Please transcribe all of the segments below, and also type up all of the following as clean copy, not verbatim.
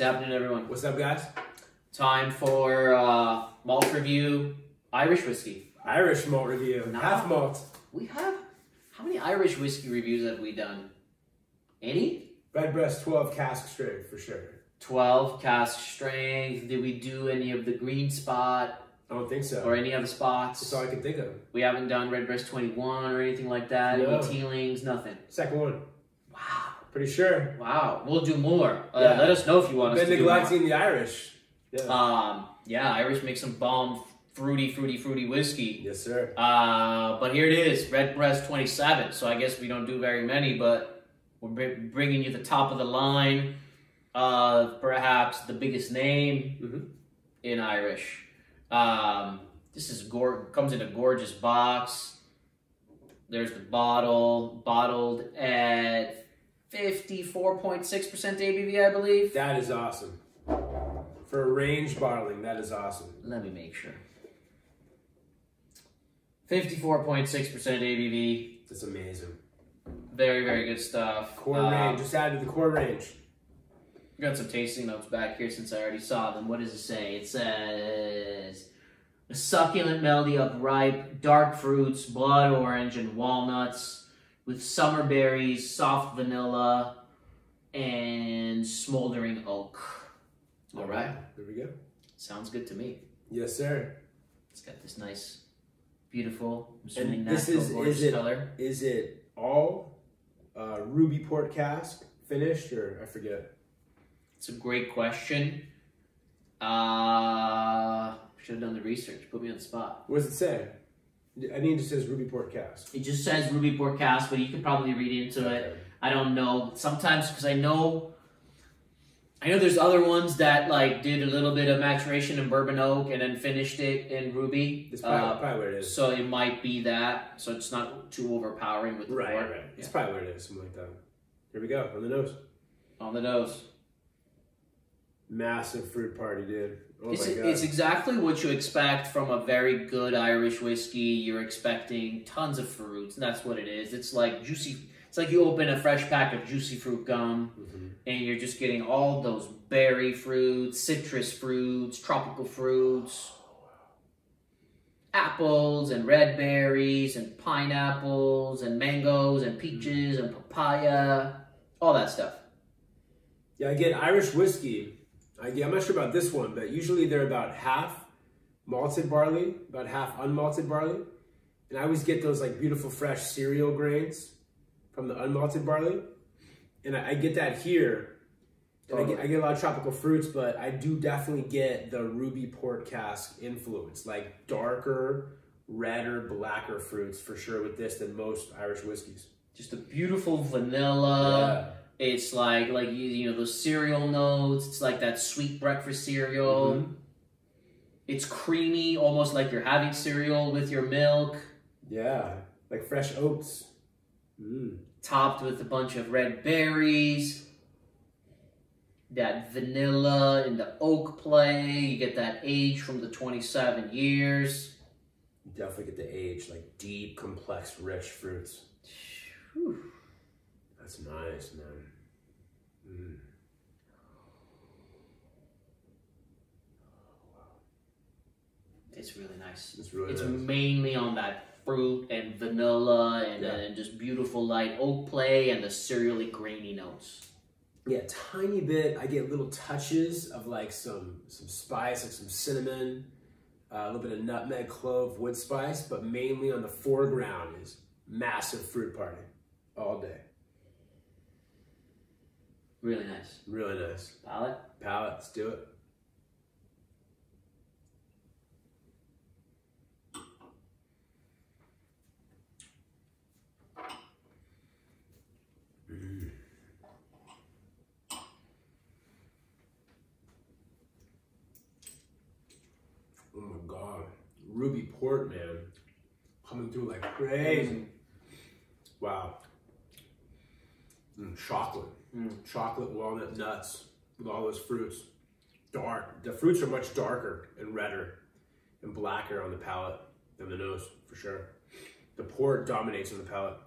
What's happening, everyone? What's up, guys? Time for malt review, Irish whiskey. Irish malt review. Now, Half malt. We have, how many Irish whiskey reviews have we done? Any? Redbreast 12 cask strength for sure. 12 cask strength. Did we do any of the green spot? I don't think so. Or any other spots? That's all I can think of. We haven't done Redbreast 21 or anything like that? No. Any Teelings? Nothing? Second one. Wow. Pretty sure. Wow. We'll do more. Yeah. Let us know if you want us to do more. Been neglecting the Irish. Yeah. Yeah, Irish make some bomb fruity whiskey. Yes, sir. But here it is, Redbreast 27. So I guess we don't do very many, but we're bringing you the top of the line of perhaps the biggest name in Irish. This is comes in a gorgeous box. There's the bottle, bottled at 54.6% ABV, I believe. That is awesome. For a range bottling, that is awesome. Let me make sure. 54.6% ABV. That's amazing. Very, very good stuff. Core range. Just added the core range. Got some tasting notes back here since I already saw them. What does it say? It says a succulent melody of ripe, dark fruits, blood orange, and walnuts with summer berries, soft vanilla, and smoldering oak. All right. There we go. Sounds good to me. Yes, sir. It's got this nice, beautiful, And this is color. Is it all ruby port cask finished, or I forget? It's a great question. Should have done the research. Put me on the spot. What does it say? I think it just says ruby port cask. It just says ruby port cask, but you could probably read into it. I don't know. Sometimes, because I know there's other ones that like did a little bit of maturation in bourbon oak and then finished it in ruby. That's probably where it is. So it might be that. So it's not too overpowering with the port. Right. Yeah. It's probably where it is, something like that. Here we go, on the nose. On the nose. Massive fruit party, dude. Oh my God. It's exactly what you expect from a very good Irish whiskey. You're expecting tons of fruits, and that's what it is. It's like juicy. It's like you open a fresh pack of juicy fruit gum, and you're just getting all those berry fruits, citrus fruits, tropical fruits, apples and red berries and pineapples and mangoes and peaches and papaya, all that stuff. Yeah, I get Irish whiskey. I'm not sure about this one, but usually they're about half malted barley, about half unmalted barley. And I always get those like beautiful fresh cereal grains from the unmalted barley. And I get that here. And I get a lot of tropical fruits, but I do definitely get the ruby port cask influence, like darker, redder, blacker fruits for sure with this than most Irish whiskeys. Just a beautiful vanilla. Yeah. It's like you know those cereal notes. It's like that sweet breakfast cereal. It's creamy, almost like you're having cereal with your milk. Yeah, like fresh oats. Topped with a bunch of red berries. That vanilla and the oak play. You get that age from the 27 years. You definitely get the age, like deep, complex, rich fruits. Whew. That's nice, man. It's really nice. It's really nice. It's mainly on that fruit and vanilla and just beautiful light oak play and the cereally grainy notes. Yeah, tiny bit. I get little touches of like some spice, like some cinnamon, a little bit of nutmeg, clove, wood spice, but mainly on the foreground is massive fruit party all day. Really nice. Really nice. Palate? Palate, let's do it. Oh my God. Ruby port, man. Coming through like crazy. Wow. Chocolate. Chocolate, walnut, nuts with all those fruits. Dark. The fruits are much darker and redder and blacker on the palate than the nose, for sure. The port dominates on the palate.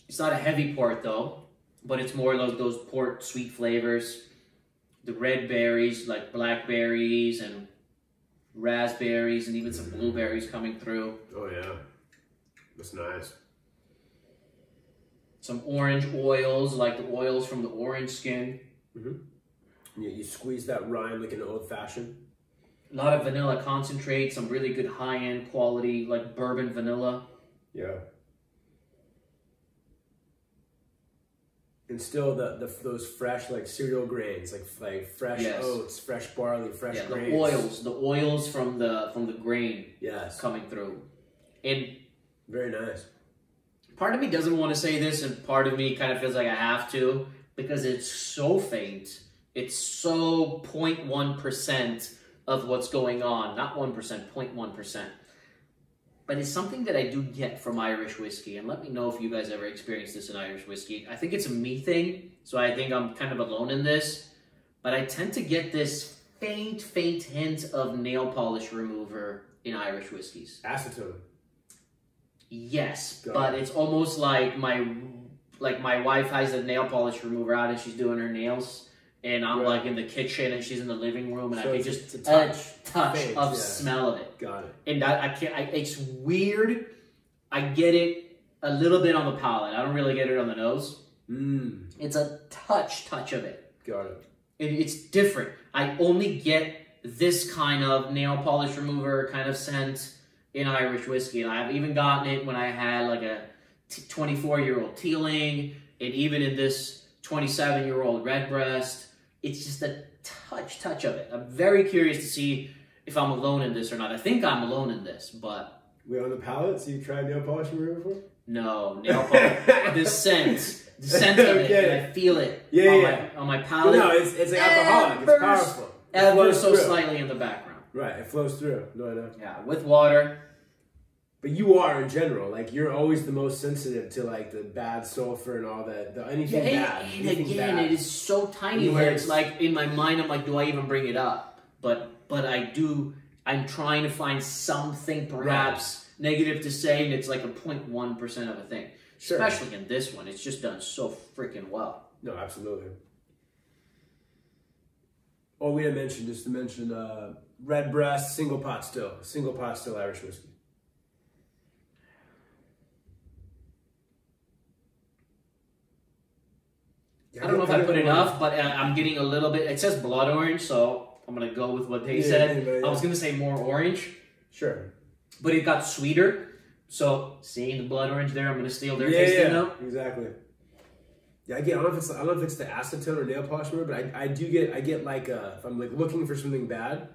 It's not a heavy port though, but it's more like those port sweet flavors. the red berries, like blackberries and raspberries, and even some blueberries coming through. Oh yeah, that's nice. Some orange oils, like the oils from the orange skin. Yeah, you squeeze that rind like an old fashioned. A lot of vanilla concentrate, some really good high-end quality, like bourbon vanilla. Yeah. And still those fresh like cereal grains, like fresh oats, fresh barley, fresh grains. The oils from the grain. Yes. Coming through. And very nice. Part of me doesn't want to say this, and part of me kind of feels like I have to, because it's so faint. It's so 0.1% of what's going on. Not 1%, 0.1%. But it's something that I do get from Irish whiskey. And let me know if you guys ever experienced this in Irish whiskey. I think it's a me thing, so I think I'm kind of alone in this. But I tend to get this faint hint of nail polish remover in Irish whiskeys. Acetone. Yes, but it's almost like my wife has a nail polish remover out and she's doing her nails, and I'm like in the kitchen and she's in the living room, and so I can just touch of smell of it. Got it. And I can't. It's weird. I get it a little bit on the palate. I don't really get it on the nose. It's a touch of it. Got it. And it's different. I only get this kind of nail polish remover kind of scent in Irish whiskey, and I've even gotten it when I had like a 24-year-old Teeling, and even in this 27-year-old Redbreast. It's just a touch of it. I'm very curious to see if I'm alone in this or not. I think I'm alone in this, but... Wait, on the palate? So you've tried nail polish remover before? No, nail polish. the scent of it, I feel it on my palate. Well, no, it's like alcoholic. It's powerful. Ever so slightly in the background. Right, it flows through. No, I know. Yeah, with water. But you are in general, like you're always the most sensitive to like the bad sulfur and all that, anything bad. And again, it is so tiny where it's like in my mind, I'm like, do I even bring it up? But I do. I'm trying to find something perhaps negative to say, and it's like a 0.1% of a thing. Sure. Especially in this one, it's just done so freaking well. No, absolutely. Oh, we didn't mention, just to mention, Redbreast single pot still Irish whiskey. I don't know if I put enough, but I'm getting a little bit. It says blood orange, so I'm going to go with what they said. I was going to say more orange. Sure. But it got sweeter. So seeing the blood orange there, I'm going to steal their tasting note. Exactly. Yeah, I don't know if it's the acetone or nail polish remover, but I get like if I'm like looking for something bad,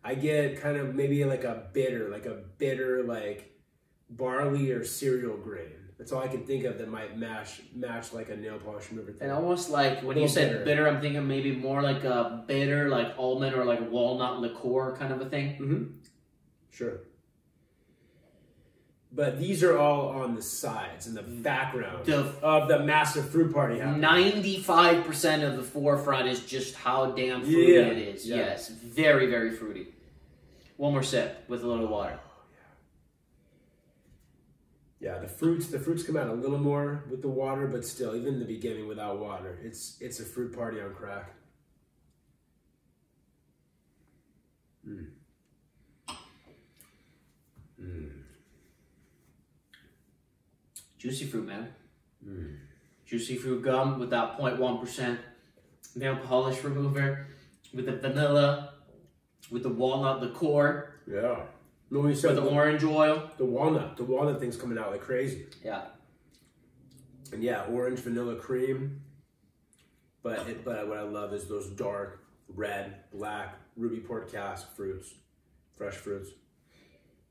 I get kind of maybe like a bitter like barley or cereal grain. That's all I can think of that might match like a nail polish remover thing. And almost like when you said bitter, I'm thinking maybe more like a bitter, like almond or like walnut liqueur kind of a thing. Sure. But these are all on the sides in the background of the massive fruit party happening. 95% of the forefront is just how damn fruity it is. Yes, very, very fruity. One more sip with a little water. Yeah, the fruits come out a little more with the water, but still, even in the beginning without water, it's a fruit party on crack. Juicy fruit, man. Juicy fruit gum with that 0.1% nail polish remover, with the vanilla, with the walnut liqueur. Yeah. With the orange oil. The walnut thing's coming out like crazy. Yeah. And yeah, orange vanilla cream. But what I love is those dark, red, black, ruby port cask fruits, fresh fruits.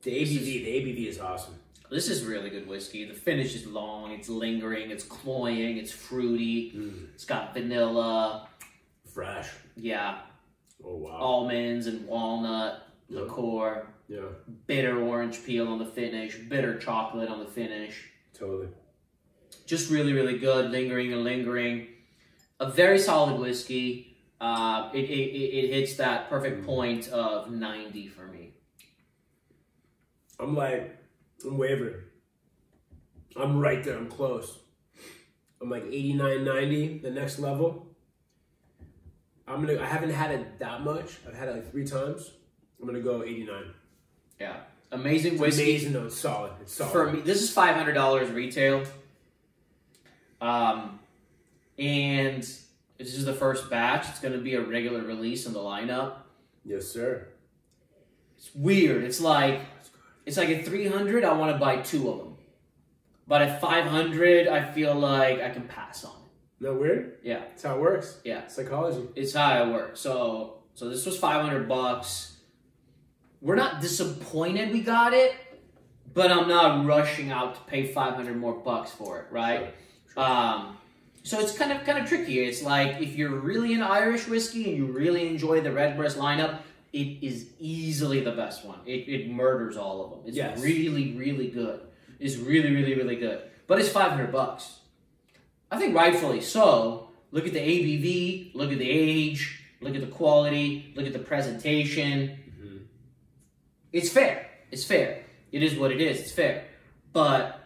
The ABV is awesome. This is really good whiskey. The finish is long, it's lingering, it's cloying, it's fruity. It's got vanilla. Fresh. Yeah. Oh, wow. Almonds and walnut liqueur. Yeah. Bitter orange peel on the finish. Bitter chocolate on the finish. Totally. Just really, really good. Lingering. A very solid whiskey. It hits that perfect point of 90 for me. I'm wavering. I'm right there. I'm close. I'm like 89, 90, the next level. I haven't had it that much. I've had it like 3 times. I'm gonna go 89. Yeah, amazing whiskey. Amazing though. It's solid. It's solid. For me, this is $500 retail. And this is the first batch. It's gonna be a regular release in the lineup. Yes, sir. It's weird. It's like at 300, I want to buy 2 of them. But at 500, I feel like I can pass on it. Not weird? Yeah. That's how it works. Yeah. Psychology. It's how it works. So this was $500. We're not disappointed we got it, but I'm not rushing out to pay 500 more bucks for it, right? Sure. So it's kind of tricky. It's like if you're really into Irish whiskey and you really enjoy the Redbreast lineup, it is easily the best one. It murders all of them. It's really, really good. It's really, really, really good. But it's $500. I think rightfully so. Look at the ABV, look at the age, look at the quality, look at the presentation. Mm-hmm. It's fair. It's fair. It is what it is. It's fair. But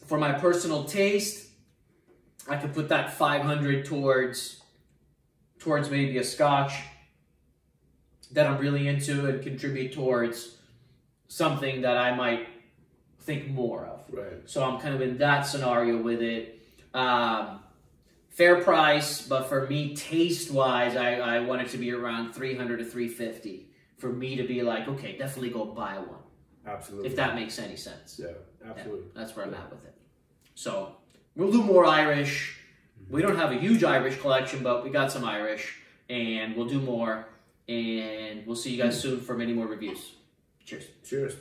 for my personal taste, I could put that 500 towards maybe a Scotch that I'm really into and contribute towards something that I might think more of. Right. So I'm kind of in that scenario with it. Fair price, but for me, taste-wise, I want it to be around 300 to 350 for me to be like, okay, definitely go buy one. Absolutely. If that makes any sense. Yeah, absolutely. Yeah, that's where I'm at with it. So we'll do more Irish. We don't have a huge Irish collection, but we got some Irish, and we'll do more. And we'll see you guys soon for many more reviews. Cheers. Cheers.